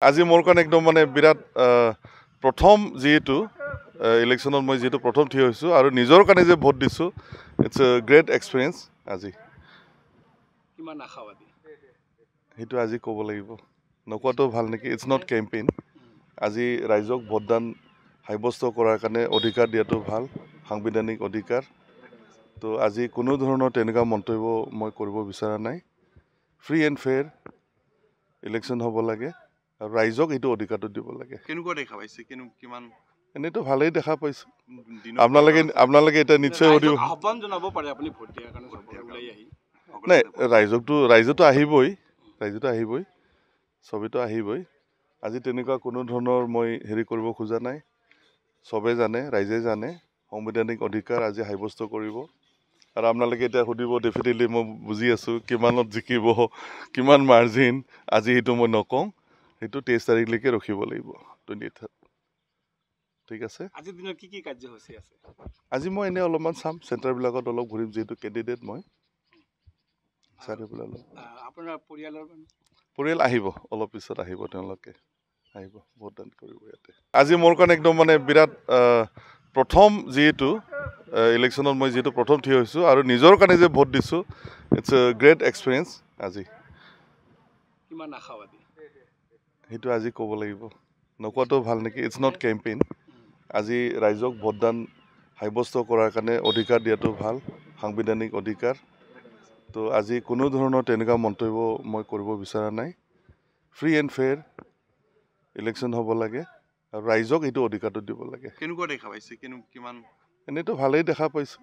আজি মোৰ কাৰণে একদম মানে বিৰাট প্ৰথম যিহেতু ইলেকশ্যনত মই যিহেতু প্ৰথম থিয় হৈছোঁ আৰু নিজৰ কাৰণে যে ভোট দিছোঁ ইটছ এ গ্ৰেট এক্সপিৰিয়েঞ্চ আজি কিমান আশাবাদী সেইটো আজি ক'ব লাগিব নকোৱাটো ভাল নেকি ইটছ নট কেম্পেইন আজি ৰাইজক ভোটদান সাব্যস্ত কৰাৰ কাৰণে অধিকাৰ দিয়াটো ভাল সাংবিধানিক অধিকাৰ তো আজি কোনো ধৰণৰ তেনেকুৱা মন্তব্য মই কৰিব বিচৰা নাই ফ্ৰী এণ্ড ফেয়াৰ ইলেকশ্যন হ'ব লাগে আৰু ৰাইজক এইটো অধিকাৰটো দিব লাগে কেনেকুৱা দেখা পাইছে কিমান এনেইতো ভালেই দেখা পাইছোঁ আপোনালোকে এতিয়া নিশ্চয় সুধিব আহ্বান জনাব পাৰে আপুনি ভোট দিয়াৰ কাৰণে ওলাই আহি নাই ৰাইজতো আহিবই চবেতো আহিবই আজি তেনেকুৱা কোনো ধৰণৰ মই কৰিব খোজা নাই চবে জানে ৰাইজে জানে সাংবিধানিক অধিকাৰ আজি সাব্যস্ত কৰিব আৰু আপোনালোকে এতিয়া সুধিব ডেফিনেটলি মই বুজি আছোঁ কিমানত জিকিব কিমান মাৰ্জিন আজি সেইটো মই নকওঁ সেইটো 23 তাৰিখলৈকে ৰখিব লাগিব 28 ঠিক আছে আজিৰ দিনত কি কাৰ্যসূচী আছে আজি মই এনেই অলপমান চাম চেণ্টাৰবিলাকত অলপ ঘূৰিম যিহেতু কেণ্ডিডেট মই আপোনাৰ পৰিয়াল আহিব অলপ পিছত আহিব তেওঁলোকে আহিব ভোটদান কৰিব ইয়াতে আজি মোৰ কাৰণে একদম মানে বিৰাট প্ৰথম যিহেতু ইলেকশ্যনত মই যিহেতু প্ৰথম থিয় হৈছোঁ আৰু নিজৰ কাৰণে যে ভোট দিছোঁ ইটছ এ গ্ৰেট এক্সপিৰিয়েঞ্চ আজি কিমান আশাবাদী সেইটো আজি ক'ব লাগিব নকোৱাটো ভাল নেকি ইটছ নট কেম্পেইন আজি ৰাইজক ভোটদান সাব্যস্ত কৰাৰ কাৰণে অধিকাৰ দিয়াটো ভাল সাংবিধানিক অধিকাৰ তো আজি কোনো ধৰণৰ তেনেকুৱা মন্তব্য মই কৰিব বিচৰা নাই ফ্ৰী এণ্ড ফেয়াৰ ইলেকশ্যন হ'ব লাগে আৰু ৰাইজক এইটো অধিকাৰটো দিব লাগে কেনেকুৱা দেখা পাইছে কিমান এনেইতো ভালেই দেখা পাইছোঁ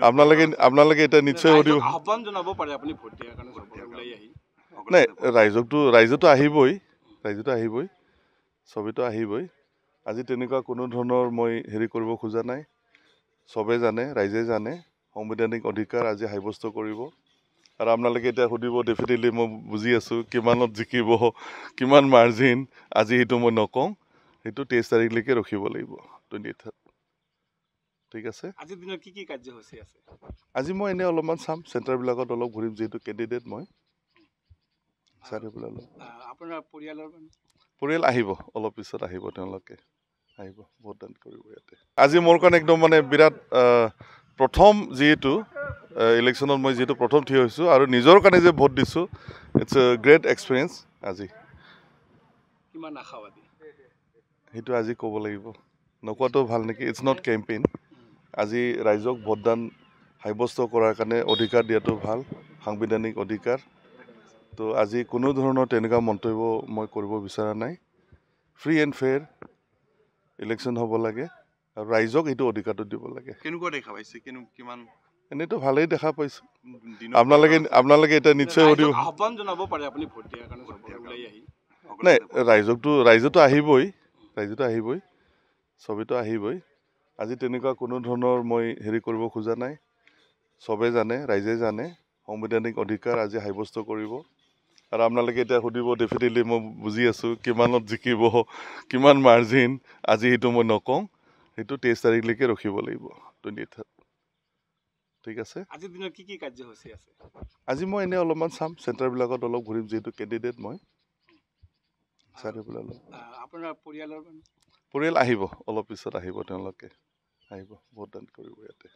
আপোনালোকে এতিয়া নিশ্চয় সুধিব আহ্বান জনাব পাৰে আপুনি ভোট দিয়াৰ কাৰণে ওলাই আহি নাই ৰাইজতো আহিবই চবেতো আহিবই আজি তেনেকুৱা কোনো ধৰণৰ মই কৰিব খোজা নাই চবে জানে ৰাইজে জানে সাংবিধানিক অধিকাৰ আজি সাব্যস্ত কৰিব আৰু আপোনালোকে এতিয়া সুধিব ডেফিনেটলি মই বুজি আছোঁ কিমানত জিকিব কিমান মাৰ্জিন আজি সেইটো মই নকওঁ সেইটো 23 তাৰিখলৈকে ৰখিব লাগিব 28 ঠিক আছে আজিৰ দিনত কি কাৰ্যসূচী আছে আজি মই এনেই অলপমান চাম চেণ্টাৰবিলাকত অলপ ঘূৰিম যিহেতু কেণ্ডিডেট মই আপোনাৰ পৰিয়াল আহিব অলপ পিছত আহিব তেওঁলোকে আহিব ভোটদান কৰিব ইয়াতে আজি মোৰ কাৰণে একদম মানে বিৰাট প্ৰথম যিহেতু ইলেকশ্যনত মই যিহেতু প্ৰথম থিয় হৈছোঁ আৰু নিজৰ কাৰণে যে ভোট দিছোঁ ইটছ এ গ্ৰেট এক্সপিৰিয়েঞ্চ আজি কিমান আশাবাদী সেইটো আজি ক'ব লাগিব নকোৱাটো ভাল নেকি ইটছ নট কেম্পেইন আজি ৰাইজক ভোটদান সাব্যস্ত কৰাৰ কাৰণে অধিকাৰ দিয়াটো ভাল সাংবিধানিক অধিকাৰ তো আজি কোনো ধৰণৰ তেনেকুৱা মন্তব্য মই কৰিব বিচৰা নাই ফ্ৰী এণ্ড ফেয়াৰ ইলেকশ্যন হ'ব লাগে আৰু ৰাইজক এইটো অধিকাৰটো দিব লাগে কেনেকুৱা দেখা পাইছে কিমান এনেইতো ভালেই দেখা পাইছোঁ আপোনালোকে এতিয়া নিশ্চয় সুধিব আহ্বান জনাব পাৰে আপুনি ভোট দিয়াৰ কাৰণে ওলাই আহি নাই ৰাইজতো আহিবই চবেতো আহিবই আজি তেনেকুৱা কোনো ধৰণৰ মই কৰিব খোজা নাই চবে জানে ৰাইজে জানে সাংবিধানিক অধিকাৰ আজি সাব্যস্ত কৰিব আৰু আপোনালোকে এতিয়া সুধিব ডেফিনেটলি মই বুজি আছোঁ কিমানত জিকিব কিমান মাৰ্জিন আজি সেইটো মই নকওঁ সেইটো 23 তাৰিখলৈকে ৰখিব লাগিব 28 ঠিক আছে আজিৰ দিনত কি কাৰ্যসূচী আছে আজি মই এনেই অলপমান চাম চেণ্টাৰবিলাকত অলপ ঘূৰিম যিহেতু কেণ্ডিডেট মই আপোনাৰ পৰিয়াল আহিব অলপ পিছত আহিব তেওঁলোকে আহিব ভোটদান কৰিব ইয়াতে